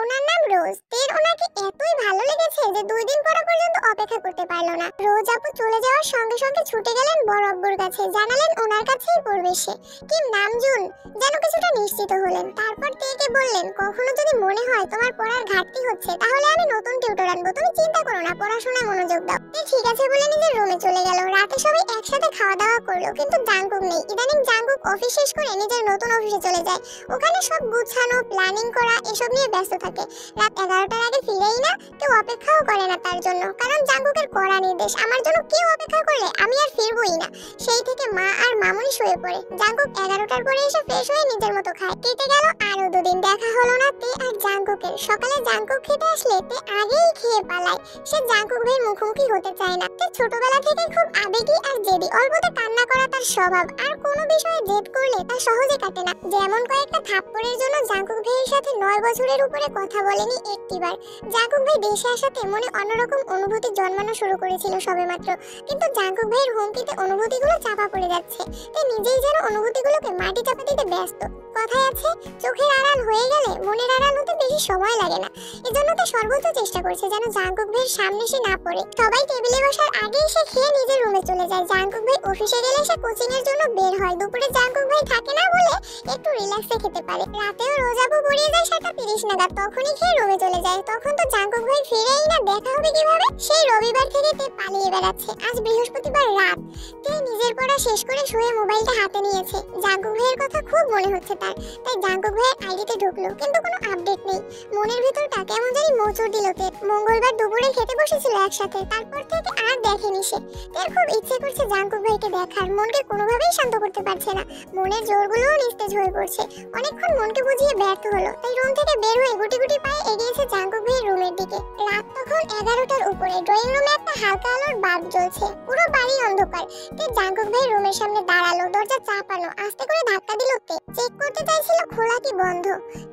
ওনার নাম রোজ। তের ওনাকে এতই ভালো লেগেছে যে 2 দিন পর্যন্ত অপেক্ষা করতে পারলো না। রোজ আপু চলে যাওয়ার সঙ্গে সঙ্গে ছুটে গেলেন বড় আব্বুর কাছে, জানালেন ওনার কাছেই পড়বে সে। কি নামজুন যেন কিছুটা নিশ্চিত হলেন। তারপর তেকে বললেন, কখনো যদি মনে হয় তোমার পড়ার ঘাটতি হচ্ছে তাহলে আমি নতুন টিউটর আনবো, তুমি চিন্তা করো না, পড়াশোনায় মনোযোগ দাও। তে ঠিক আছে বলে নিজের রুমে চলে গেল। রাতে সবাই একসাথে খাওয়া দাওয়া করলো, কিন্তু জাঙ্কুক নেই। ইদানিং জাঙ্কুক অফিস শেষ করে নিজের নতুন অফিসে চলে যায়। ওখানে সব গুছানো, প্ল্যানিং করা এসব নিয়ে ব্যস্ত থাকে। রাত 11টার আগে ফিরেই না, কেউ অপেক্ষাও করে না তার জন্য, কারণ জাঙ্কুকের কড়া নির্দেশ, আমার জন্য কেউ অপেক্ষা করলে আমি আর ফিরবই না। সেই থেকে মা আর মামুনি শুয়ে পড়ে। জাঙ্কুক 11টার পরে এসে ফ্রেশ হয়ে নিজের মতো খায়। কেটে গেল আরো 2 দিন, দেখা হলো না তে আর জাঙ্কুকের। সকালে জাঙ্কুক খেতে আসলে তে আগেই খেয়ে পালায়। সে জাঙ্কুক ভাইয়ের মুখোমুখি হতে চায় না। তে ছোটবেলা থেকে খুব আবেগী আর জেদি, অল্পতে কান্না করা তার স্বভাব, আর কোনো বিষয়ে জেদ করলে তা সহজে কাটে না। যেমন কয়েকটা থাপ্পড়ের জন্য জাঙ্কুক ভাইয়ের সাথে 9 বছরের উপরে কথা বলেনি একটিবার। জাঙ্কুক ভাই দেশে আসাতে মনে অন্যরকম অনুভূতি জন্মানো শুরু করেছিল সবেমাত্র, কিন্তু জাঙ্কুক ভাইয়ের হুমকিতে অনুভূতিগুলো চাপা পড়ে যাচ্ছে। তে নিজেই যেন অনুভূতিগুলোকে মাটি চাপা দিতে ব্যস্ত। কথায় আছে, চোখের আড়াল হয়ে গেলে মনের আড়াল হতে বেশি সময় লাগে না। এজন্য তো সর্বোচ্চ চেষ্টা করছে যেন জাঙ্কুক ভাইয়ের সামনে সে না পড়ে। সবাই টেবিলে বসার আগেই সে খেয়ে নিজের রুমে চলে যায়। জাঙ্কুক ভাই অফিসে গেলে সে কোচিং এর জন্য বের হয়। দুপুরে জাঙ্কুক ভাই থাকে না বলে একটু রিল্যাক্সে খেতে পারে। রাতেও রোজ আপু বেরিয়ে যায় 7:30 নাগাদ, তখনই খেয়ে রুমে চলে যায়। তখন তো জাঙ্কুক ভাই ফিরেই না, দেখা হবে কিভাবে? সেই রবিবার থেকে তে পালিয়ে বেড়াচ্ছে। আজ বৃহস্পতিবার রাত। তে নিজের পড়া শেষ করে শুয়ে মোবাইলটা হাতে নিয়েছে। জাঙ্কুক ভাইয়ের কথা খুব মনে হচ্ছে তার, তাই জাঙ্কুক ভাইয়ের আইডিতে ঢুকলো, কিন্তু কোনো আপডেট নেই। মনের ভিতরটা কেমন জানি মোচড় দিল তে। মঙ্গলবার দুপুরে খেতে বসেছিল একসাথে, তারপর থেকে আর দেখেনি সে। তের খুব ইচ্ছে করছে জাঙ্কুক ভাইকে দেখার, মনকে কোনোভাবেই শান্ত করতে পারছে না। মনের জোরগুলোও নিস্তেজ হয়ে পড়ছে। অনেকক্ষণ মনকে বুঝিয়ে ব্যর্থ হলো, তাই রুম থেকে বের হয়ে গুটি গুটি পায়ে এগিয়েছে জাঙ্কুক ভাইয়ের রুমের দিকে। রাত তখন 11টার উপরে। ড্রয়িং রুমে একটা হালকা আলোর বাল্ব জ্বলছে, পুরো বাড়ি অন্ধকার। তে জাঙ্কুক ভাইয়ের রুমের সামনে দাঁড়ালো, দরজা চাপানো। আস্তে করে ধাক্কা দিল তে, চেক করতে চাইছিল খোলা কি বন্ধ।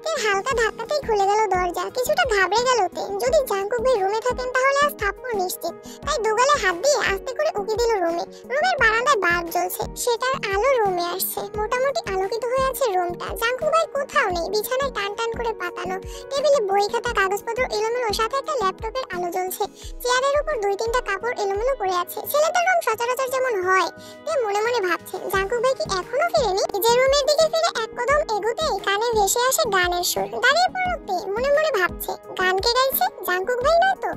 তে হালকা ধাক্কাতেই খুলে গেল দরজা। কিছুটা ঘাবড়ে গেল তে, যদি জাঙ্কুক ভাই রুমে থাকেন তাহলে আজ থাপ্পড় নিশ্চিত। তাই দুগালে হাত দিয়ে আস্তে করে উকি দিল রুমে। রুমের বারান্দায় বাল্ব জ্বলছে, সেটার আলো রুমে আসছে। মোটামুটি আলোকিত হয়ে আছে রুমটা। জাঙ্কুক ভাই কোথাও নেই, বিছানায় টান টান করে পাতানো। টেবিলে বই খাতা কাগজপত্র এলোমেলো, সাথে একটা ল্যাপটপের আলো জ্বলছে। চেয়ারের উপর 2-3টা কাপড় এলোমেলো পড়ে আছে। ছেলেদের রুম সচরাচর যেমন হয়। তে মনে মনে ভাবছে, জাঙ্কুক ভাই কি এখনো ফিরেনি? নিজের রুমের দিকে ফিরে এক কদম এগোতেই কানে ভেসে আসে গানের সুর। দাঁড়িয়ে পড়ল তে, মনে মনে ভাবছে, গান কে গাইছে? জাঙ্কুক ভাই নয় তো?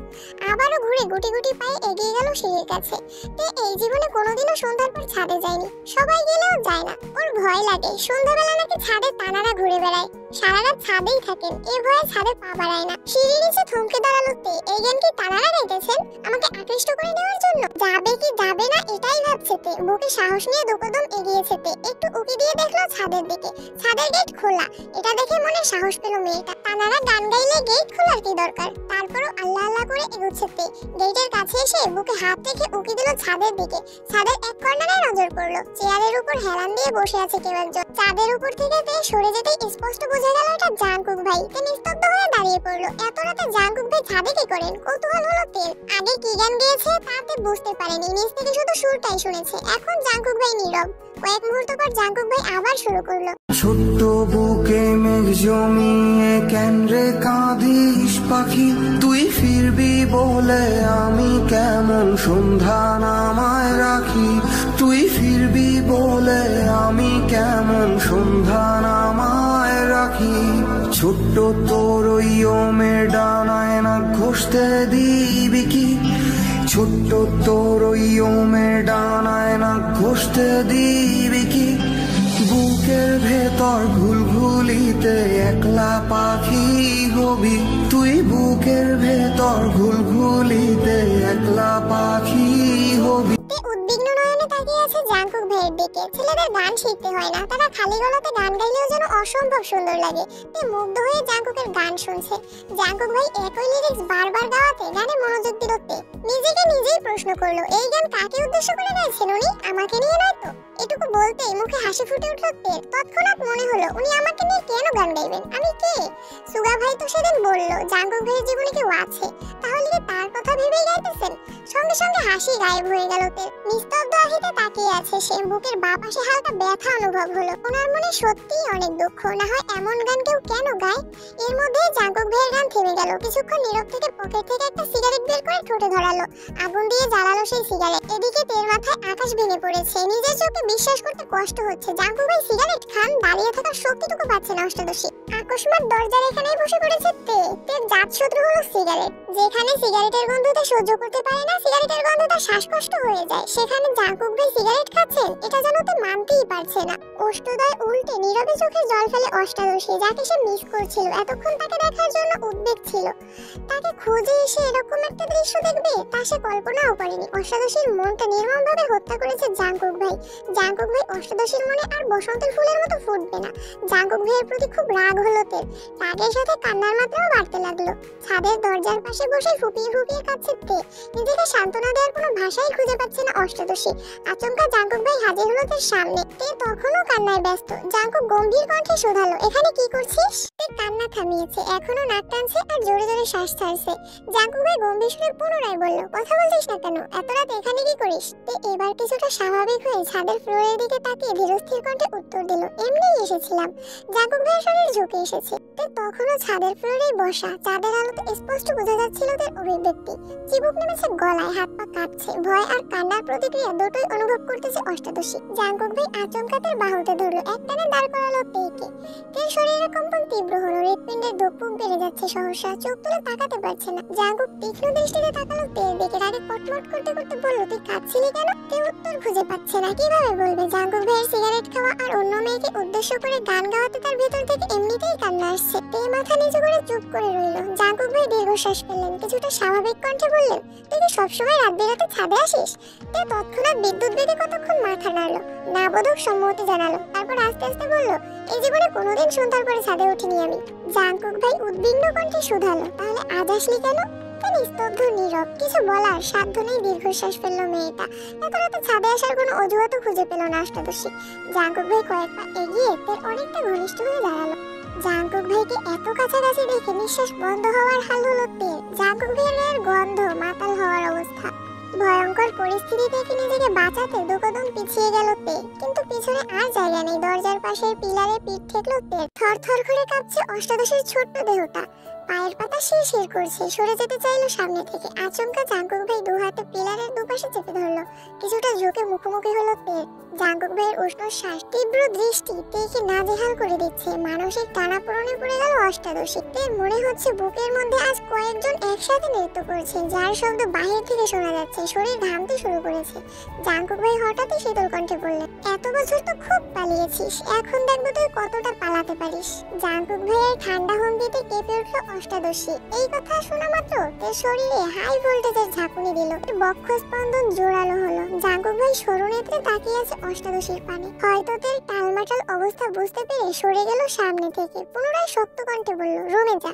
আবারও ঘুরে গুটি গুটি পায়ে এগিয়ে গেল সিঁড়ির কাছে। তে এই জীবনে কোনোদিনও সন্ধ্যার পর ছাদে যায়নি, সবাই গেলেও যায় না। ওর ভয় লাগে, সন্ধ্যাবেলা নাকি ছাদে তানারা ঘুরে বেড়ায়, সারা রাত ছাদেই থাকেন। এ ভয়ে ছাদে পা বাড়ায় না। সিঁড়ির নিচে থমকে দাঁড়ালো তে। এই গান কি তানারা গাইতেছেন আমাকে আকৃষ্ট করে নেওয়ার জন্য? যাবে কি যাবে না এটাই ভাবছে তে। বুকে সাহস নিয়ে 2 কদম এগিয়েছে তে। একটু উকি দিয়ে দেখলো ছাদের দিকে। ছাদের গেট খোলা। এটা দেখে মনে সাহস পেল মেয়েটা। তানারা গান গাইলে গেট খোলার কি দরকার? তারপরও আল্লাহ আল্লাহ করে এগোচ্ছে তে। গেটের কাছে এসে বুকে হাত রেখে উকি দিল ছাদের দিকে। ছাদের এক কর্নারে নজর পড়লো, চেয়ারের উপর হেলান দিয়ে বসে আছে কেউ একজন। চাঁদের উপর থেকে তে সরে যেতেই স্পষ্ট বোঝা গেল এটা জাঙ্কুক ভাই। তে নিস্তব্ধ হয়ে দাঁড়িয়ে পড়লো। এত রাতে জাঙ্কুক ভাই ছাদে কি করেন? কৌতূহল হলো তের। আগে কি গান গেয়েছে তাতে বুঝতে পারেনি, নিজ থেকে শুধু সুরটাই শুনেছে। এখন জাঙ্কুক ভাই নীরব। কয়েক মুহূর্ত পর জাঙ্কুক ভাই আবার শুরু করলো। ছোট্ট বুকে মেঘ জমিয়ে কেন রে কাঁদিস পাখি, তুই ফিরবি বলে আমি কেমন সন্ধ্যা নামায় রাখি, তুই ফিরবি বলে আমি কেমন সন্ধ্যা নামায় রাখি। ছোট্ট তোর ওই ওমের ডানায় না ঘষতে দিবি কি, ছোট্ট তোর ওই ওমের ডানায় না ঘষতে দিবি কি, বুকের ভেতর ঘুলঘুলিতে একলা পাখি হবি, তুই বুকের ভেতর ঘুলঘুলিতে একলা পাখি হবি। উদ্বিগ্ন নয়নে তাকিয়ে আছে জাঙ্কুক ভাইয়ের দিকে। ছেলেদের গান শিখতে হয় না, তারা খালি গলাতে গান গাইলেও যেন অসম্ভব সুন্দর লাগে। তে মুগ্ধ হয়ে জাঙ্কুকের গান শুনছে। জাঙ্কুক ভাই একই লিরিক্স বারবার গাওয়াতে গানে মনোযোগ দিল তে। নিজেকে নিজেই প্রশ্ন করলো, এই গান কাকে উদ্দেশ্য করে গাইছেন উনি? আমাকে নিয়ে নয় তো? এটুকু বলতেই মুখে হাসি ফুটে উঠল তের। তৎক্ষণাৎ মনে হলো, উনি আমাকে নিয়ে কেন গান গাইবেন? আমি কে? সুগা ভাই তো সেদিন বলল জাঙ্কুক ভাইয়ের জীবনে কেউ আছে, তাহলে কি তার কথা ভেবেই গাইতেছেন? সঙ্গে সঙ্গে হাসি গায়েব হয়ে গেল তের। নিস্তব্ধ আহিতে তাকিয়ে আছে সে। বুকের বাঁ পাশে হালকা ব্যথা অনুভব হলো। ওনার মনে সত্যিই অনেক দুঃখ। না হয় এমন গান কেউ কেন গায়? এর মধ্যে জাঙ্কুক ভাইয়ের গান গেল। কিছুক্ষণ নীরব থেকে পকেট থেকে একটা সিগারেট বের করে ঠোঁটে ধরালো, আগুন দিয়ে জ্বালালো সেই সিগারেট। এদিকে তের মাথায় আকাশ ভেঙে পড়েছে, নিজের চোখে বিশ্বাস করতে কষ্ট হচ্ছে। জাঙ্কুক ভাই সিগারেট খান, দাঁড়িয়ে থাকার শক্তিটুকু পাচ্ছে না অষ্টাদশী। আকস্মাৎ দরজার এখানেই বসে পড়েছে তের জাত শত্রু হলো সিগারেট। যেখানে সিগারেটের গন্ধটা সহ্য করতে পারে না, সিগারেটের গন্ধ তার শ্বাসকষ্ট হয়ে যায়, সেখানে জাঙ্কুক ভাই সিগারেট খাচ্ছেন, এটা যেন তে মানতেই পারছে না। অষ্টদয় উল্টে নীরবে চোখে জল ফেলে অষ্টাদশী, যাকে সে মিস করছিল, এতক্ষণ তাকে দেখার জন্য উদ্বেগ ছিল। তাকে খুঁজে এসে এরকম একটা দৃশ্য দেখবে তা সে কল্পনাও করেনি। অষ্টাদশীর মনটা নির্মমভাবে হত্যা করেছে জাঙ্কুক ভাই। জাঙ্কুক ভাই অষ্টাদশীর মনে আর বসন্তের ফুলের মতো ফুটবে না। জাঙ্কুক ভাইয়ের প্রতি খুব রাগ হলো তের, রাগের সাথে কান্নার মাত্রাও বাড়তে লাগলো। ছাদের দরজার পাশে বসে ফুপিয়ে ফুপিয়ে কাঁদছে তে, নিজেকে সান্ত্বনা দেওয়ার কোনো ভাষাই খুঁজে পাচ্ছে না অষ্টাদশী। আচমকা জাঙ্কুক ভাই হাজির হলো তার সামনে। তে তখনও কান্নায় ব্যস্ত। জাঙ্কুক গম্ভীর কণ্ঠে শোধালো, এখানে কি করছিস? তে কান্না থামিয়েছে, এখনো নাক টানছে আর জোরে জোরে শ্বাস ছাড়ছে। জাঙ্কুক ভাই গম্ভীর সুরে পুনরায় বলল, কথা বলছিস না কেন? এত রাত এখানে কি করিস? তে এবার কিছুটা স্বাভাবিক হয়ে ছাদের ফ্লোরের দিকে তাকিয়ে ধীরস্থির কণ্ঠে উত্তর দিল, এমনিই এসেছিলাম। জাঙ্কুক ভাইয়ের শরীর ঝুঁকে এসেছে। তে তখনও ছাদের ফ্লোরেই বসা, চাঁদের আলোতে স্পষ্ট বোঝা যাচ্ছিল তার অভিব্যক্তি। চিবুক নেমেছে গলায়, হাত পা কাঁপছে, ভয় আর কান্নার প্রতিক্রিয়া দুটোই অনুভব করতেছে অষ্টাদশী। জাঙ্কুক ভাই আচমকা তার বাহুতে ধরলো, একটানে দাঁড় করালো তেকে। তের শরীরের কম্পন তীব্র হলো, হৃৎপিণ্ডের ধুকপুক বেড়ে যাচ্ছে সহসা, চোখ তুলে তাকাতে পারছে না। জাঙ্কুক তীক্ষ্ণ দৃষ্টিতে তাকালো তের দিকে, রাগে কটমট করতে করতে বলল, তুই কাঁদছিলি কেন? তে উত্তর খুঁজে পাচ্ছে না, কিভাবে বলবে? জাঙ্কুক ভাইয়ের সিগারেট খাওয়া আর অন্য মেয়েকে উদ্দেশ্য করে গান গাওয়াতে তার ভেতর থেকে এমনিতেই কান্না আসছে। তে মাথা নিচু করে চুপ করে রইল। জাঙ্কুক ভাই দীর্ঘশ্বাস ফেললেন, কিছুটা স্বাভাবিক কণ্ঠে বললেন, তুই কি সবসময় রাত বেরাতে ছাদে আসিস? তে তৎক্ষণাৎ বিদ্যুৎ বেগে কতক্ষণ মাথা নাড়লো, না বোধক সম্মতি জানালো, তারপর আস্তে আস্তে বলল, এই জীবনে কোনোদিন সন্ধ্যার পরে ছাদে উঠিনি আমি। জাঙ্কুক ভাই উদ্বিগ্ন কণ্ঠে শুধালো, তাহলে আজ আসলি কেন? নিস্তব্ধ নীরব, কিছু বলার সাধ্য নেই। দীর্ঘশ্বাস ফেললো মেয়েটা। এত রাতে ছাদে আসার কোনো অজুহাতও খুঁজে পেল না অষ্টাদশী। জাঙ্কুক ভাই কয়েক পা এগিয়ে তের অনেকটা ঘনিষ্ঠ হয়ে দাঁড়ালো। জাঙ্কুক ভাইকে এত কাছাকাছি দেখে নিঃশ্বাস বন্ধ হওয়ার হাল হলো তের। জাঙ্কুক ভাইয়ের গন্ধ, মাতাল হওয়ার অবস্থা। ভয়ঙ্কর পরিস্থিতি থেকে নিজেকে বাঁচাতে দুকদম পিছিয়ে গেল তে, কিন্তু পিছনে আর জায়গা নেই। দরজার পাশের পিলারে পিঠ ঠেকলো তে, থরথর করে কাঁপছে অষ্টাদশীর ছোট্ট দেহটা, পায়ের পাতা শিরশির করছে, সরে যেতে চাইলো সামনে থেকে। আচমকা জাঙ্কুক ভাই দু হাতে পিলারের দুপাশে চেপে ধরলো, কিছুটা ঝুঁকে মুখোমুখি হলো তে। জাঙ্কুক ভাইয়ের উষ্ণ শ্বাস, তীব্র দৃষ্টি তেকে নাজেহাল করে দিচ্ছে। মানসিক টানাপোড়েনে পড়ে গেল অষ্টাদশী। তের মনে হচ্ছে বুকের মধ্যে আজ কয়েকজন একসাথে নৃত্য করছে, যার শব্দ বাহির থেকে শোনা যাচ্ছে। শরীর ঘামতে শুরু করেছে। জাঙ্কুক ভাই হঠাৎই শীতল কণ্ঠে বললেন, এত বছর তো খুব পালিয়েছিস, এখন দেখবো তুই কতটা পালাতে পারিস। জাঙ্কুক ভাইয়ের ঠান্ডা হুমকিতে কেঁপে উঠল অষ্টাদশী। এই কথা শোনা মাত্র তের শরীরে হাই ভোল্টেজের ঝাঁকুনি দিল, বক্ষ স্পন্দন জোরালো হলো। জাঙ্কুক ভাই সরুনেত্রে তাকিয়ে আছে অষ্টাদশীর পানে। হয়তো তের টালমাটাল অবস্থা বুঝতে পেরে সরে গেল সামনে থেকে। পুনরায় শক্ত কণ্ঠে বলল, রুমে যা।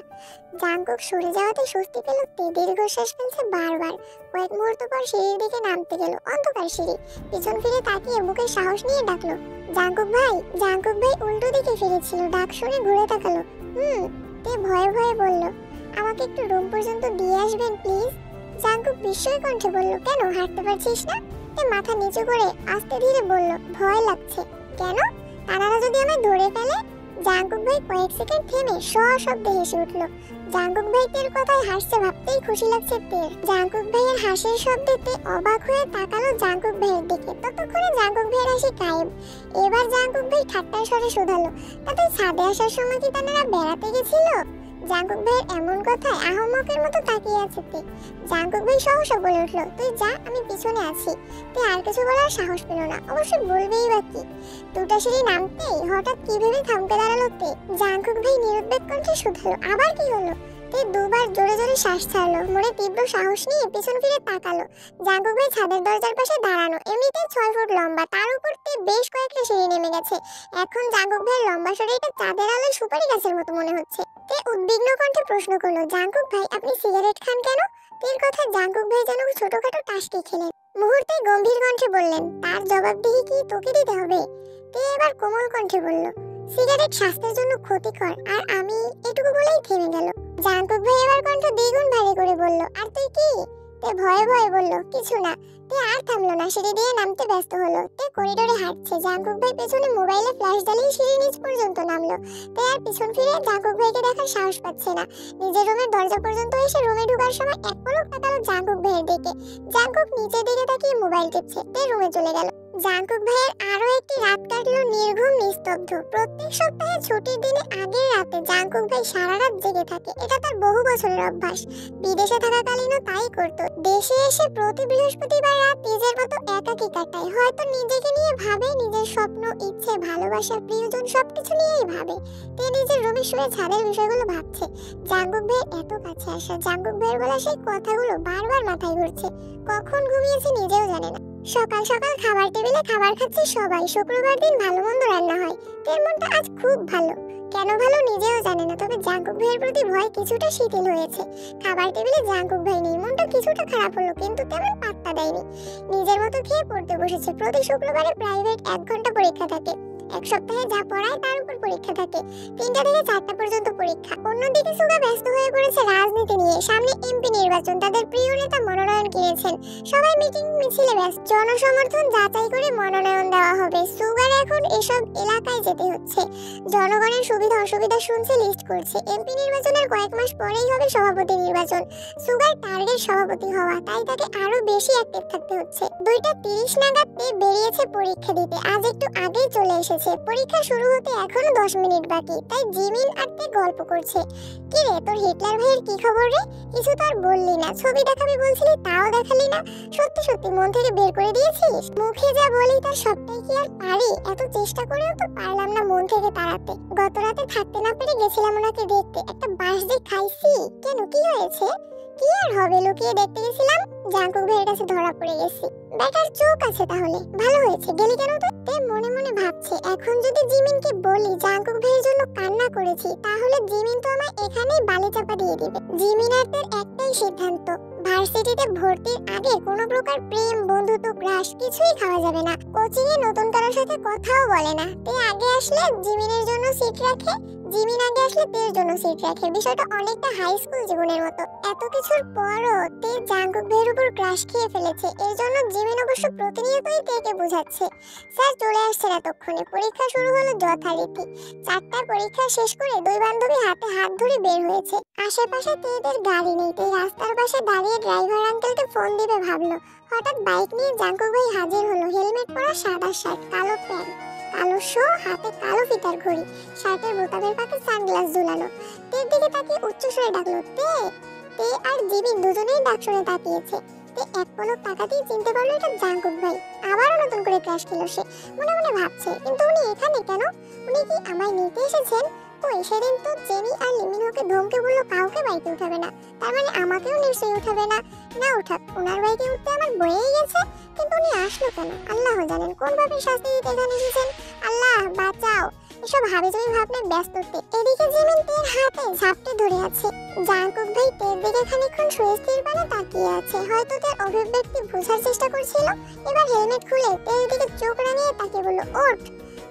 জাঙ্কুক সরে যাওয়াতে স্বস্তি পেল তে, দীর্ঘশ্বাস ফেলছে বারবার। কয়েক মুহূর্ত পর সিঁড়ির দিকে নামতে গেল, অন্ধকার সিঁড়ি। পিছন ফিরে তাকিয়ে বুকে সাহস নিয়ে ডাকলো, জাঙ্কুক ভাই। জাঙ্কুক ভাই উল্টো দিকে ফিরেছিল, ডাক শুনে ঘুরে তাকালো। তে ভয়ে ভয়ে বলল, আমাকে একটু রুম পর্যন্ত দিয়ে আসবেন প্লিজ। জাঙ্কুক বিস্ময় কণ্ঠে বলল, কেন, হাঁটতে পারছিস না? তে মাথা নিচু করে আস্তে ধীরে বলল, ভয় লাগছে। কেন? তারা যদি আমায় ধরে ফেলে? জাঙ্কুক ভাই কয়েক সেকেন্ড থেমে সশব্দে হেসে উঠল। জাঙ্কুক ভাই তের কথায় হাসছে ভাবতেই খুশি লাগছে তের। জাঙ্কুক ভাইয়ের হাসির শব্দে তে অবাক হয়ে তাকালো জাঙ্কুক ভাইয়ের দিকে। ততক্ষণে জাঙ্কুক ভাইয়ের হাসি গায়েব। এবার জাঙ্কুক ভাই ঠাট্টার স্বরে শোধালো, তাদের ছাদে আসার সময় কি তারা বেড়াতে গেছিল? জাঙ্কুক ভাইয়ের এমন কথায় আহম্মকের মতো তাকিয়ে আছে তে। জাঙ্কুক ভাই সহসা বলে উঠল, তুই যা, আমি পিছনে আছি। তে আর কিছু বলার সাহস পেল না, অবশ্যই বলবেই বা কি। দুটা সিঁড়ি নামতেই হঠাৎ কি ভেবে থমকে দাঁড়ালো তে। জাঙ্কুক ভাই নিরুদ্বেগ কণ্ঠে শুধালো, আবার কি হলো? তে দুবার জোরে জোরে শ্বাস ছাড়লো, মনে তীব্র সাহস নিয়ে পিছন ফিরে তাকালো। জাঙ্কুক ভাই ছাদের দরজার পাশে দাঁড়ানো, এমনিতেই 6 ফুট লম্বা, তার উপর তে বেশ কয়েকটা সিঁড়ি নেমে গেছে। এখন জাঙ্কুক ভাইয়ের লম্বা শরীরটা চাঁদের আলোয় সুপারি গাছের মতো মনে হচ্ছে। তে উদ্বিগ্ন কণ্ঠে প্রশ্ন করলো, জাঙ্কুক ভাই আপনি সিগারেট খান কেন? তের কথা জাঙ্কুক ভাই যেন ছোটখাটো টাসকি খেলেন। মুহূর্তে গম্ভীর কণ্ঠে বললেন, তার জবাবদিহি কি তোকে দিতে হবে? তে এবার কোমল কণ্ঠে বলল, সিগারেট স্বাস্থ্যের জন্য ক্ষতিকর, আর আমি, এটুকু বলেই থেমে গেল। জাঙ্কুক ভাই এবার কণ্ঠ দ্বিগুণ ভারী করে বলল, আর তুই কি? তে ভয়ে ভয়ে বলল কিছু না। তে আর থামলো না, সিঁড়ি দিয়ে নামতে ব্যস্ত হলো। তে করিডোরে হাঁটছে, জাঙ্কুক ভাই পেছনে মোবাইলে ফ্ল্যাশ জ্বালিয়ে সিঁড়ি নিচ পর্যন্ত নামলো। তে আর পিছন ফিরে জাঙ্কুক ভাইকে দেখার সাহস পাচ্ছে না। নিজের রুমের দরজা পর্যন্ত এসে রুমে ঢোকার সময় এক পলক তাকালো জাঙ্কুক ভাইয়ের দিকে। জাঙ্কুক নিচের দিকে তাকিয়ে মোবাইল টিপছে। তে রুমে চলে গেল। জাঙ্কুক ভাইয়ের আরো একটি রাত কাটলো নির্ঘুম নিস্তব্ধ। প্রত্যেক সপ্তাহে ছুটির দিনে আগের রাতে জাঙ্কুক ভাই সারা রাত জেগে থাকে। এটা তার বহু বছরের অভ্যাস। বিদেশে থাকাকালীনও তাই করত। দেশে এসে প্রতি বৃহস্পতিবার রাত নিজের মতো একাকী কাটায়। হয়তো নিজেকে নিয়ে ভাবে, নিজের স্বপ্ন, ইচ্ছে, ভালোবাসা, প্রিয়জন সবকিছু নিয়েই ভাবে। তে নিজের রুমে শুয়ে ছাদের বিষয়গুলো ভাবছে। জাঙ্কুক ভাইয়ের এত কাছে আসা, জাঙ্কুক ভাইয়ের বলা সেই কথাগুলো বারবার মাথায় ঘুরছে। কখন ঘুমিয়েছে নিজেও জানে না। সকাল সকাল খাবার টেবিলে খাবার খাচ্ছে সবাই। শুক্রবার দিন ভালো মন্দ রান্না হয়। তের মনটা আজ খুব ভালো। কেন ভালো নিজেও জানে না, তবে জাঙ্কুক ভাইয়ের প্রতি ভয় কিছুটা শিথিল হয়েছে। খাবার টেবিলে জাঙ্কুক ভাই নেই, মনটা কিছুটা খারাপ হলো, কিন্তু তেমন পাত্তা দেয়নি। নিজের মতো খেয়ে পড়তে বসেছে। প্রতি শুক্রবারে প্রাইভেট 1 ঘন্টা পরীক্ষা থাকে। এক সপ্তাহে যা পড়ায় তার উপর পরীক্ষা থাকে। 3টা থেকে 4টা পর্যন্ত পরীক্ষা। অন্যদিকে সুগা ব্যস্ত হয়ে পড়েছে রাজনীতি নিয়ে। সামনে এমপি নির্বাচন, তাদের প্রিয় নেতা মনোনয়ন কিনেছেন। সবাই মিটিং মিছিলে ব্যস্ত। জনসমর্থন যাচাই করে মনোনয়ন দেওয়া হবে। সুগার এখন এসব এলাকায় যেতে হচ্ছে। জনগণের সুবিধা অসুবিধা শুনছে, লিস্ট করছে। এমপি নির্বাচনের কয়েক মাস পরেই হবে সভাপতি নির্বাচন। সুগার টার্গেট সভাপতি হওয়া, তাই তাকে আরো বেশি অ্যাক্টিভ থাকতে হচ্ছে। 2:30 নাগাদ বেরিয়েছে পরীক্ষা দিতে। আজ একটু আগেই চলে এসেছে। পরীক্ষা শুরু হতে এখনো 10 মিনিট বাকি। তাই জিমিন আর তে গল্প করছে। কি রে, তোর হিটলার ভাইয়ের কি খবর রে? কিছু তো আর বললি না। ছবি দেখাবি বলছিলি, তাও দেখালি না। সত্যি সত্যি মন থেকে বের করে দিয়েছিস? মুখে যা বলি তার সবটাই কি আর পারি? এত চেষ্টা করেও তো পারলাম না মন থেকে তাড়াতে। গত রাতে থাকতে না পেরে গেছিলাম ওনাকে দেখতে। একটা বাঁশ দিয়ে খাইছি। কেন, কি হয়েছে? কি আর হবে, লুকিয়ে দেখতে গেছিলাম। জাঙ্কুক ভাইয়ের কাছে ধরা পড়ে গেছি। বেটার চোখ আছে তাহলে। ভালো হয়েছে, গেলি কেন তো? তে মনে মনে ভাবছে, এখন যদি জিমিনকে বলি জাঙ্কুক ভাইয়ের জন্য কান্না করেছি, তাহলে জিমিন তো আমায় এখানেই বালি চাপা দিয়ে দিবে। জিমিনারদের একটাই সিদ্ধান্ত, ভার্সিটিতে ভর্তির আগে কোনো প্রকার প্রেম, বন্ধুত্ব, ক্রাশ কিছুই খাওয়া যাবে না। কোচিং এ নতুন কারোর সাথে কথাও বলে না। তে আগে আসলে জিমিনের জন্য সিট রাখে, জিমিন আগে আসলে তের জন্য সিট রাখে। বিষয়টা অনেকটা হাই স্কুল জীবনের মতো। এত কিছুর পরও তে জাঙ্কুক ভাইয়ের উপর ক্রাশ খেয়ে ফেলেছে। এর জন্য জিমিন অবশ্য প্রতিনিয়তই তেকে বোঝাচ্ছে। স্যার চলে আসছেন এতক্ষণে। পরীক্ষা শুরু হলো যথারীতি। 4টার পরীক্ষা শেষ করে দুই বান্ধবী হাতে হাত ধরে বের হয়েছে। আশেপাশে তেদের গাড়ি নেই। তে রাস্তার পাশে দাঁড়িয়ে ড্রাইভার আঙ্কেলকে ফোন দিবে ভাবলো। হঠাৎ বাইক নিয়ে জাঙ্কুক ভাই হাজির হলো। হেলমেট পরা, সাদা শার্ট, কালো প্যান্ট, কালো শো, হাতে কালো ফিতার ঘড়ি, শার্টের বোতামের পাশে সানগ্লাস ঝুলানো। তের দিকে তাকিয়ে উচ্চস্বরে ডাকলো, তে। তে আর জিমিন দুজনেই ডাক শুনে তাকিয়েছে। তে এক পলক তাকাতেই চিনতে পারলো এটা জাঙ্কুক ভাই। আবারও নতুন করে ক্রাশ খেলো সে। মনে মনে ভাবছে, কিন্তু উনি এখানে কেন? উনি কি আমায় নিতে এসেছেন? ওই সেদিন তো জেনি আর লিমিনোকে ধমকে বললো কাউকে বাইকে উঠাবে না। তার মানে আমাকেও নিশ্চয়ই উঠাবে না। না উঠাক, ওনার বাইকে উঠতে আমার বয়েই গেছে। কিন্তু উনি আসলো কেন? আল্লাহ জানেন কোন ভাবে শাস্তি দিতে এখানে এসেছেন। আল্লাহ বাঁচাও। এসব হাবিজাবি ভাবনায় ব্যস্ত তে। এদিকে জিমিন তের হাতে ঝাপটে ধরে আছে। জাঙ্কুক ভাই তের দিকে খানিকক্ষণ সুস্থির পানে তাকিয়ে আছে। হয়তো তার অভিব্যক্তি বোঝার চেষ্টা করছিল। এবার হেলমেট খুলে তের দিকে চোখ রাঙিয়ে তাকিয়ে বলল, ওঠ।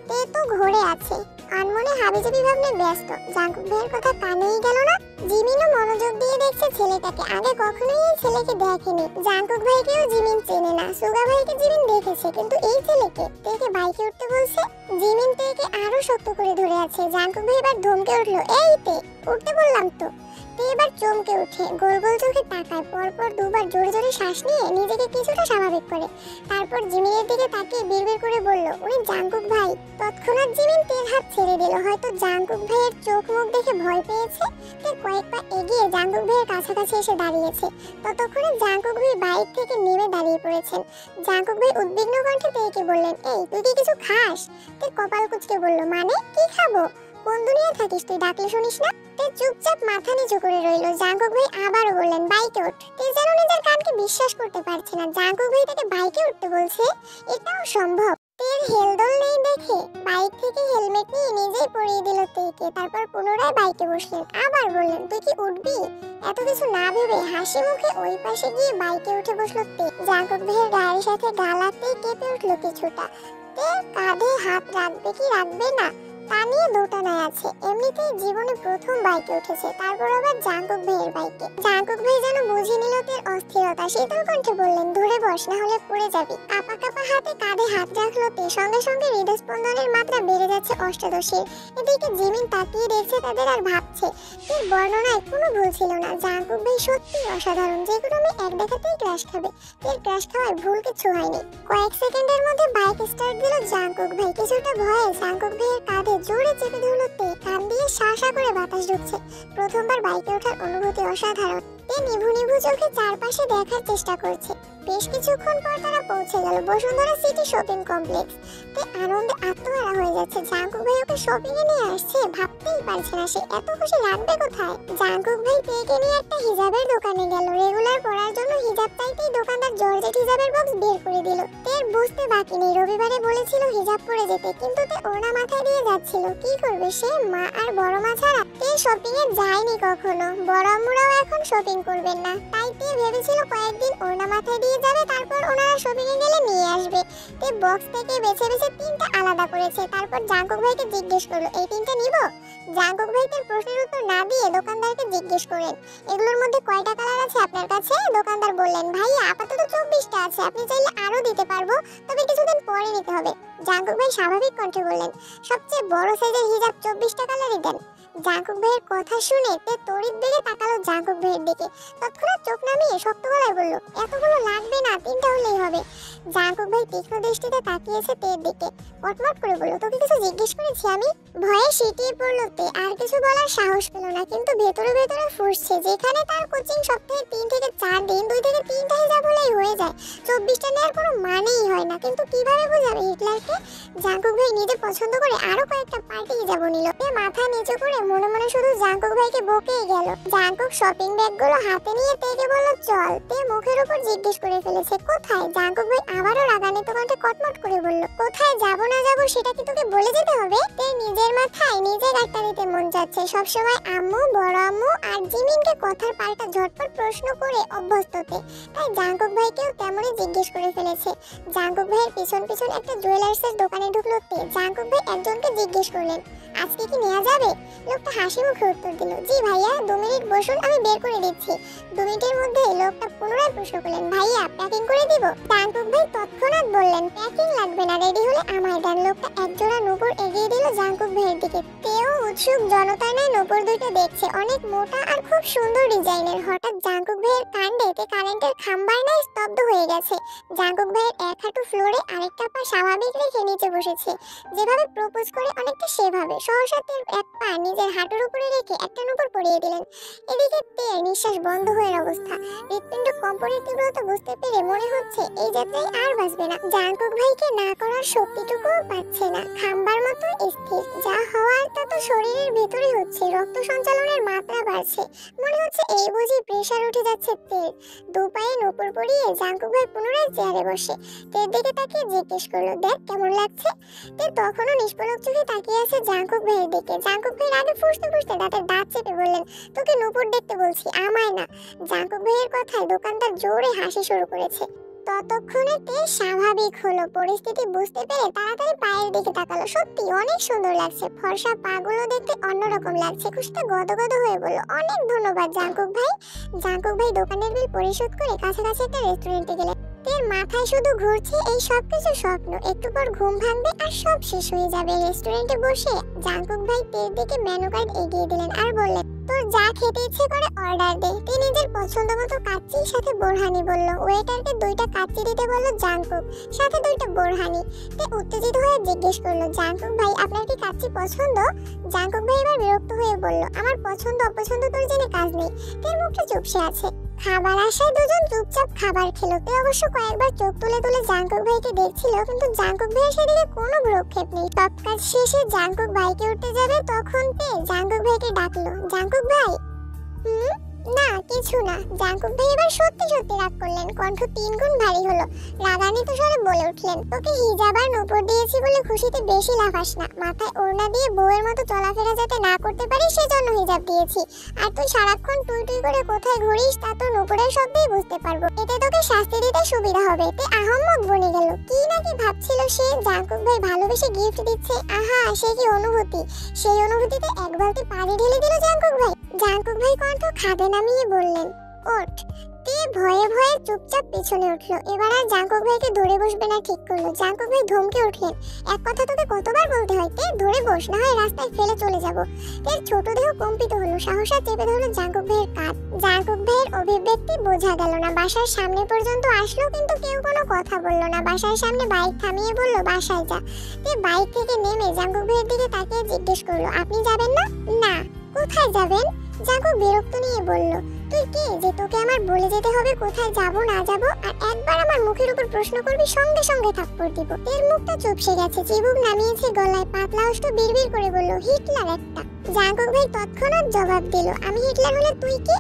তে তো ঘোরে আছে, আনমনে হাবিজাবি ভাবনায় ব্যস্ত। জাঙ্কুক ভাইয়ের কথা কানেই গেল না। জিমিনও মনোযোগ দিয়ে দেখছে ছেলেটাকে। আগে কখনোই এই ছেলেকে দেখেনি। জাঙ্কুক ভাইকেও জিমিন চেনে না। সুগা ভাইকে জিমিন দেখেছে, কিন্তু এই ছেলেকে। তেকে বাইকে উঠতে বলছে। জিমিন তেকে আরো শক্ত করে ধরে আছে। জাঙ্কুক ভাই এবার ধমকে উঠলো, এই তে, উঠতে বললাম তো। তে এবার চমকে উঠে গোল গোল চোখে তাকায়। পরপর দুবার জোরে জোরে শ্বাস নিয়ে নিজেকে কিছুটা স্বাভাবিক করে। তারপর জিমিনের দিকে তাকিয়ে বিড়বিড় করে বলল, উনি জাঙ্কুক ভাই। তৎক্ষণাৎ জিমিন তের হাত ছেড়ে দিল। হয়তো জাঙ্কুক ভাইয়ের চোখ মুখ দেখে ভয় পেয়েছে। তে কয়েক পা এগিয়ে জাঙ্কুক ভাইয়ের কাছাকাছি এসে দাঁড়িয়েছে। ততক্ষণে জাঙ্কুক ভাই বাইক থেকে নেমে দাঁড়িয়ে পড়েছেন। জাঙ্কুক ভাই উদ্বিগ্ন কণ্ঠে তেকে বললেন, এই তুই কি কিছু খাস? তে কপাল কুঁচকে বলল, মানে কি খাবো? কোন দুনিয়ায় থাকিস তুই, ডাকলে শুনিস না? তে চুপচাপ মাথা নিচু করে রইল। জাঙ্কুক ভাই আবারও বললেন, বাইকে ওঠ। তে যেন নিজের কানকে বিশ্বাস করতে পারছে না। জাঙ্কুক ভাই তাকে বাইকে উঠতে বলছে, এটাও সম্ভব? তের হেলদোল নেই দেখে বাইক থেকে হেলমেট নিয়ে নিজেই পরিয়ে দিল তেকে। তারপর পুনরায় বাইকে বসলেন। আবার বললেন, তুই কি উঠবি? এত কিছু না ভেবে হাসি মুখে ওই পাশে গিয়ে বাইকে উঠে বসলো তে। জাঙ্কুক ভাইয়ের গায়ের সাথে গালাতেই কেঁপে উঠলো কিছুটা। তে কাঁধে হাত রাখবে কি রাখবে না তা নিয়ে দোটানায় আছে। এমনিতেই জীবনে প্রথম বাইকে উঠেছে, তারপর আবার জাঙ্কুক ভাইয়ের বাইকে। জাঙ্কুক ভাই যেন বুঝে নিল তের অস্থিরতা শীতল কণ্ঠে বললেন, ধরে বস, না হলে পড়ে যাবি। কাপা কাপা হাতে কাঁধে হাত রাখলো তে। সঙ্গে সঙ্গে হৃদস্পন্দনের মাত্রা বেড়ে যাচ্ছে অষ্টাদশের। এদিকে জিমিন তাকিয়ে দেখছে তাদের আর ভাবছে। এর বর্ণনায় কোনো ভুল ছিল না। জাঙ্কুক ভাই সত্যি অসাধারণ, যে কোনো মেয়ে এক দেখাতেই ক্রাশ খাবে। এর ক্রাশ খাওয়ায় ভুল কিছু হয়নি। কয়েক সেকেন্ডের মধ্যে বাইক স্টার্ট দিল জাঙ্কুক ভাই। কিছুটা ভয়ে জাঙ্কুক ভাইয়ের কাঁধে জোরে চেপে ধরল তে। কান দিয়ে শা করে বাতাস ঢুকছে। প্রথমবার বাইকে ওঠার অনুভূতি অসাধারণ। তে নিভু নিভু চোখে চারপাশে দেখার চেষ্টা করছে। বেশ কিছুক্ষণ পর তারা পৌঁছে গেল বসুন্ধরা সিটি শপিং কমপ্লেক্স। তে আনন্দে আত্মহারা হয়ে যাচ্ছে। জাঙ্কুক ভাই ওকে শপিং এ নিয়ে আসছে, ভাবতেই পারছে না সে এত খুশি লাগবে কোথায়। জাঙ্কুক ভাই তেকে নিয়ে একটা হিজাবের দোকানে গেল। রেগুলার পরার জন্য হিজাব চাইতেই দোকানদার জর্জেট হিজাবের বক্স বের করে দিল। তের বুঝতে বাকি নেই, রবিবারে বলেছিল হিজাব পরে যেতে, কিন্তু তে ওড়না মাথায় দিয়ে যাচ্ছিল। কি করবে সে, মা আর বড় মা ছাড়া? তে শপিং এ যায়নি কখনো, বড় আম্মুরাও এখন শপিং করবেন না, তাই তে ভেবেছিল কয়েকদিন ওড়না মাথায় দিয়ে যাবে, তারপর ওনারা শপিং এ গেলে নিয়ে আসবে। তে বক্স থেকে বেছে বেছে তিনটা আলাদা করেছে। তারপর জাঙ্কুক ভাইকে জিজ্ঞেস করলো, এই তিনটা নিব? জাঙ্কুক ভাই তার প্রশ্নের উত্তর না দিয়ে দোকানদারকে জিজ্ঞেস করেন, এগুলোর মধ্যে কয়টা কালার আছে আপনার কাছে? দোকানদার বললেন, ভাইয়া আপাতত 24টা আছে, আপনি চাইলে আরো দিতে পারবো, তবে কিছুদিন পরে নিতে হবে। জাঙ্কুক ভাই স্বাভাবিক কণ্ঠে বললেন, সবচেয়ে বড় সাইজের হিজাব 24টা কালারই দেন। জাঙ্কুক ভাইয়ের কথা শুনে তে তড়িৎ বেগে তাকালো জাঙ্কুক ভাইয়ের দিকে। তৎক্ষণাৎ চোখ নামিয়ে শক্ত গলায় বলল, এতগুলো লাগবে না, তিনটা হলেই হবে। জাঙ্কুক ভাই তীক্ষ্ণ দৃষ্টিতে তাকিয়েছে তের দিকে। কটমট করে বলল, তোকে কিছু জিজ্ঞেস করেছি আমি? ভয়ে সিটিয়ে পড়লো তে, আর কিছু বলার সাহস পেল না, কিন্তু ভেতরে ভেতরে ফুঁসছে। যেখানে তার কোচিং সপ্তাহে 3 থেকে 4 দিন 2 থেকে 3টা হিজাব হলেই হয়ে যায়, 24টা নেওয়ার কোনো মানেই হয় না। কিন্তু কিভাবে বোঝাবে হিটলারকে? জাঙ্কুক ভাই নিজে পছন্দ করে আরো কয়েকটা পার্টি হিজাব নিল। তে মাথা নিচু করে মনে মনে শুধু জাঙ্কুক ভাইকে বকেই গেল। জাঙ্কুক শপিং ব্যাগগুলো হাতে নিয়ে তেকে বলল, চল। তে মুখের উপর জিজ্ঞেস করে ফেলেছে, কোথায়? জাঙ্কুক ভাই আবারও রাগান্বিত কণ্ঠে কটমট করে বলল, কোথায় যাব না যাব সেটা কি তোকে বলে যেতে হবে? তে নিজের মাথায় নিজে গাঁটটা দিতে মন যাচ্ছে। সবসময় আম্মু, বড় আম্মু আর জিমিনকে কথার পাল্টা ঝটপট প্রশ্ন করে অভ্যস্ত তে, তাই জাঙ্কুক ভাইকেও তেমনই জিজ্ঞেস করে ফেলেছে। জাঙ্কুক ভাইয়ের পিছন পিছন একটা জুয়েলার্সের দোকানে ঢুকলো তে। জাঙ্কুক ভাই একজনকে জিজ্ঞেস করলেন, আজকে কি নেওয়া যাবে? লোকটা হাসি মুখে উত্তর দিল, জি ভাইয়া, 2 মিনিট বসুন, আমি বের করে দিচ্ছি। 2 মিনিটের মধ্যে লোকটা পুনরায় প্রশ্ন করলেন, ভাইয়া প্যাকিং করে দিব? জাঙ্কুক ভাই তৎক্ষণাৎ বললেন, প্যাকিং লাগবে না, রেডি হলে আমায় দেন। লোকটা একজোড়া নূপুর এগিয়ে দিল জাঙ্কুক ভাইয়ের দিকে। তেও উৎসুক জনতার ন্যায় নূপুর দুটো দেখছে, অনেক মোটা আর খুব সুন্দর ডিজাইনের। হঠাৎ জাঙ্কুক ভাইয়ের কাণ্ডে তে কারেন্টের খাম্বার ন্যায় স্তব্ধ হয়ে গেছে। জাঙ্কুক ভাইয়ের এক হাঁটু ফ্লোরে, আরেকটা পা স্বাভাবিক রেখে নিচে বসেছে, যেভাবে প্রপোজ করে অনেকটা সেভাবে। সহসা তের এক পা নিজের হাঁটুর উপরে রেখে একটা নূপুর পরিয়ে দিলেন। এদিকে তের নিঃশ্বাস বন্ধ হয়ে অবস্থা। হৃৎপিণ্ড কম্পনের তীব্রতা বুঝতে পেরে মনে হচ্ছে এই যাত্রায় আর বাঁচবে না। জাঙ্কুক ভাইকে না করার শক্তিটুকুও পাচ্ছে না, খাম্বার মতো স্থির। যা হওয়ার তা তো শরীরের ভেতরে হচ্ছে, রক্ত সঞ্চালনের মাত্রা বাড়ছে। মনে হচ্ছে এই বুঝি প্রেসার উঠে যাচ্ছে তের। 2 পায়ে নূপুর পরিয়ে জাঙ্কুক ভাই পুনরায় চেয়ারে বসে তের দিকে তাকিয়ে জিজ্ঞেস করলো, দেখ কেমন লাগছে? তে তখনও নিষ্পলক চোখে তাকিয়ে আছে জাঙ্কুক ভাইয়ের দিকে। জাঙ্কুক ভাইয়ের আগে ফুঁসতে ফুঁসতে দাঁতের দাঁত চেপে বললেন, তোকে নূপুর দেখতে বলছি, আমায় না। জাঙ্কুক ভাইয়ের কথায় দোকানদার জোরে হাসি শুরু করেছে। ততক্ষণে তে স্বাভাবিক হলো, পরিস্থিতি বুঝতে পেরে তাড়াতাড়ি পায়ের দিকে তাকালো। সত্যি অনেক সুন্দর লাগছে, ফর্সা পাগুলো দেখতে অন্যরকম লাগছে। খুশিতে গদগদ হয়ে বলল, অনেক ধন্যবাদ জাঙ্কুক ভাই। জাঙ্কুক ভাই দোকানের বিল পরিশোধ করে কাছাকাছি একটা রেস্টুরেন্টে গেলেন। তের মাথায় শুধু ঘুরছে এই সবকিছু স্বপ্ন, একটু পর ঘুম ভাঙবে আর সব শেষ হয়ে যাবে। রেস্টুরেন্টে বসে জাঙ্কুক ভাই তের দিকে মেনু কার্ড এগিয়ে দিলেন আর বললেন, তোর যা খেতে ইচ্ছে করে অর্ডার দে। তে নিজের পছন্দ মতো কাচ্চির সাথে বোরহানি বলল। ওয়েটারকে 2টা কাচ্চি দিতে বলল জাঙ্কুক, সাথে 2টা বোরহানি। তে উত্তেজিত হয়ে জিজ্ঞেস করলো, জাঙ্কুক ভাই আপনার কি কাচ্চি পছন্দ? জাঙ্কুক ভাই এবার বিরক্ত হয়ে বলল, আমার পছন্দ অপছন্দ তোর জেনে কাজ নেই। তের মুখটা চুপসে আছে। খাবার আসায় দুজন চুপচাপ খাবার খেলো। তে অবশ্য কয়েকবার চোখ তুলে তুলে জাঙ্কুক ভাইকে দেখছিল, কিন্তু জাঙ্কুক ভাইয়ের সেদিকে কোনো ভ্রুক্ষেপ নেই। সব কাজ শেষে জাঙ্কুক বাইকে উঠতে যাবে, তখন তে জাঙ্কুক ভাইকে ডাকলো, জাঙ্কুক ভাই। না কিছু না। জাঙ্কুক ভাই এবার সত্যি সত্যি রাগ করলেন, কণ্ঠ 3 গুণ ভারী হলো। রাগান্বিত স্বরে বলে উঠলেন, তোকে হিজাব আর নূপুর দিয়েছি বলে খুশিতে বেশি লাফাস না। মাথায় ওড়না দিয়ে বউয়ের মতো চলাফেরা যাতে না করতে পারিস সেজন্য হিজাব দিয়েছি। আর তুই সারাক্ষণ টুই টুই করে কোথায় ঘুরিস তা তো নূপুরের শব্দেই বুঝতে পারবো। এতে তোকে শাস্তি দিতে সুবিধা হবে। তে আহম্মক বনে গেল। কি নাকি ভাবছিল সে, জাঙ্কুক ভাই ভালোবেসে গিফট দিচ্ছে। আহা সে কি অনুভূতি! সেই অনুভূতিতে এক বালতি পানি ঢেলে দিল জাঙ্কুক ভাই। জাঙ্কুক ভাই কণ্ঠ খাদে নামিয়ে বললেন, ওঠ। তে ভয়ে ভয়ে চুপচাপ পিছনে উঠলো। এবার আর জাঙ্কুক ভাইকে ধরে বসবে না ঠিক করলো। জাঙ্কুক ভাই ধমকে উঠলেন, এক কথা তোকে কতবার বলতে হয়, তে ধরে বস, না হয় রাস্তায় ফেলে চলে যাব। তের ছোট দেহ কম্পিত হলো, সাহসা চেপে ধরলো জাঙ্কুক ভাইয়ের কাঁধ। জাঙ্কুক ভাইয়ের অভিব্যক্তি বোঝা গেল না। বাসার সামনে পর্যন্ত আসলো কিন্তু কেউ কোনো কথা বললো না। বাসার সামনে বাইক থামিয়ে বলল, বাসায় যা। তে বাইক থেকে নেমে জাঙ্কুক ভাইয়ের দিকে তাকিয়ে জিজ্ঞেস করলো, আপনি যাবেন না? না। কোথায় যাবেন? জাঙ্কুক বিরক্ত নিয়ে বলল, তুই কে যে তোকে আমার বলে যেতে হবে কোথায় যাব না যাব? আর একবার আমার মুখের উপর প্রশ্ন করবি সঙ্গে সঙ্গে থাপ্পড় দিব। এর মুখটা চুপসে গেছে, চিবুক নামিয়েছে গলায়, পাতলা ওষ্ঠ বিড়বিড় করে বলল, হিটলার একটা। জাঙ্কুক ভাই তৎক্ষণাৎ জবাব দিল, আমি হিটলার হলে তুই কি?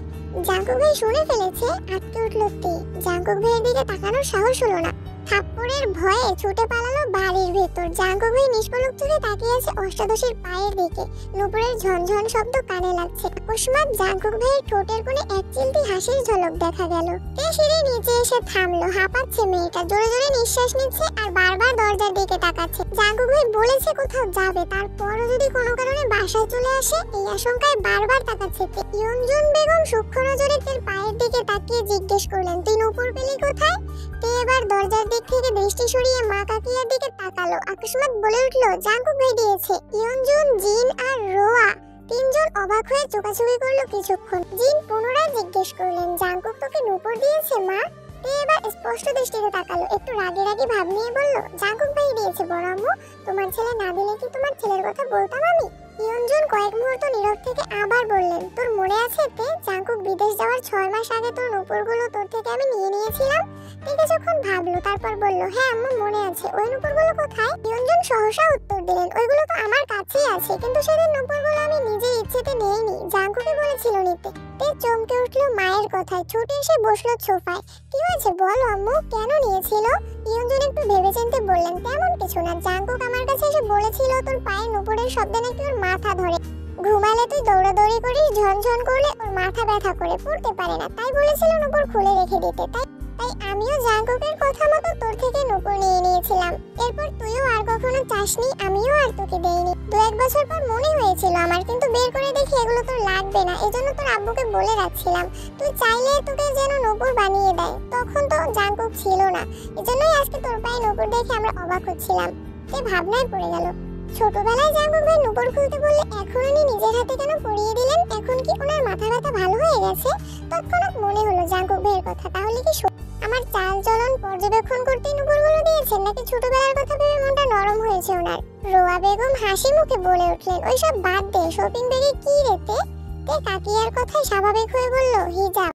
জাঙ্কুক ভাই শুনে ফেলেছে, আটকে উঠল তে। জাঙ্কুক ভাইয়ের দিকে তাকানোর সাহস হলো না। থাপ্পড়ের ভয়ে ছুটে পালালো বাড়ির ভেতর। জাঙ্কুক ভাই নিষ্পলক চোখে তাকিয়ে আছে অষ্টাদশীর পায়ের দিকে। নুপুরের ঝনঝন শব্দ কানে লাগছে। অকস্মাৎ জাঙ্কুক ভাইয়ের ঠোঁটের কোণে এক চিলতি হাসির ঝলক দেখা গেল। তে সিঁড়ির নিচে এসে থামলো। হাঁপাচ্ছে মেয়েটা, জোরে জোরে নিঃশ্বাস নিচ্ছে আর বারবার দরজার দিকে তাকাচ্ছে। জাঙ্কুক ভাই বলেছে কোথাও যাবে, তারপরও যদি কোনো কারণে বাসায় চলে আসে, এই আশঙ্কায় বারবার তাকাচ্ছে। ইয়ঞ্জুন বেগম সূক্ষ্ম নজরে তের পায়ের দিকে তাকিয়ে জিজ্ঞেস করলেন, তুই নুপুর পেলি কোথায়? তে এবার দরজার দিক থেকে দৃষ্টি সরিয়ে মা কাকিয়ার দিকে তাকালো। আকস্মাৎ বলে উঠলো, জাঙ্কুক ভাই দিয়েছে। ইয়ঞ্জুন, জিন আর রোয়া তিনজন অবাক হয়ে চোখাচোখি করলো কিছুক্ষণ। জিন পুনরায় জিজ্ঞেস করলেন, জাঙ্কুক তোকে নুপুর দিয়েছে মা? তে এবার স্পষ্ট দৃষ্টিতে তাকালো, একটু রাগে রাগে ভাব নিয়ে বলল, জাঙ্কুক ভাই দিয়েছে বড় আম্মু, তোমার ছেলে না দিলে কি তোমার ছেলের কথা বলতাম আমি? ইয়ঞ্জুন কয়েক মুহূর্ত নীরব থেকে আবার বললেন, তোর মনে আছে তে, জাঙ্কুক বিদেশ যাওয়ার 6 মাস আগে তোর নুপুরগুলো তোর থেকে আমি নিয়ে নিয়েছিলাম? তে কিছুক্ষণ ভাবলো, তারপর বলল, হ্যাঁ আম্মু মনে আছে। ওই নুপুরগুলো কোথায়? ইয়ঞ্জুন সহসা উত্তর দিলেন, ওইগুলো তো আমার কাছেই আছে, কিন্তু সেদিন নুপুরগুলো আমি নিজের ইচ্ছেতে নেইনি, জাঙ্কুকই বলেছিল নিতে। তে চমকে উঠলো মায়ের কথায়, ছুটে এসে বসলো সোফায়। কি হয়েছে বলো আম্মু, কেন নিয়েছিল? ইয়ঞ্জুন একটু ভেবেচিন্তে বললেন, তেমন কিছু না, জাঙ্কুক আমার কাছে এসে বলেছিল তোর পায়ে নুপুরের শব্দে নাকি ওর মাথা ধরে, ঘুমালে তুই দৌড়াদৌড়ি করিস, ঝনঝন করলে ওর মাথা ব্যথা করে, পড়তে পারে না, তাই বলেছিল নুপুর খুলে রেখে দিতে। তাই আমিও জাঙ্কুকের কথা মতো তোর থেকে নুপুর নিয়ে নিয়েছিলাম। এরপর তুইও আর কখনো চাসনি, আমিও আর তোকে দেইনি। 2-1 বছর পর মনে হয়েছিল আমার, কিন্তু বের করে দেখি এগুলো তোর লাগবে না, এজন্য তোর আব্বুকে বলে রাখছিলাম তুই চাইলে তোকে যেন নুপুর বানিয়ে দেয়। তখন তো জাঙ্কুক ছিল না, এজন্যই আজকে তোর পায়ে নুপুর দেখে আমরা অবাক হচ্ছিলাম। তে ভাবনায় পড়ে গেল, ছোটবেলায় জাঙ্কুক ভাই নুপুর খুলতে বললে এখন উনি নিজের হাতে কেন পরিয়ে দিলেন? এখন কি ওনার মাথা ব্যথা ভালো হয়ে গেছে? তৎক্ষণাৎ মনে হলো জাঙ্কুক ভাইয়ের কথা, তাহলে কি আমার চাল চলন পর্যবেক্ষণ করতে নুপুরগুলো দিয়েছেন, নাকি ছোটবেলার কথা ভেবে মনটা নরম হয়েছে ওনার? রোয়া বেগম হাসি মুখে বলে উঠলেন, ওইসব বাদ দে, শপিং ব্যাগে কি রেতে? তে কাকিয়ার কথায় স্বাভাবিক হয়ে বলল, হিজাব।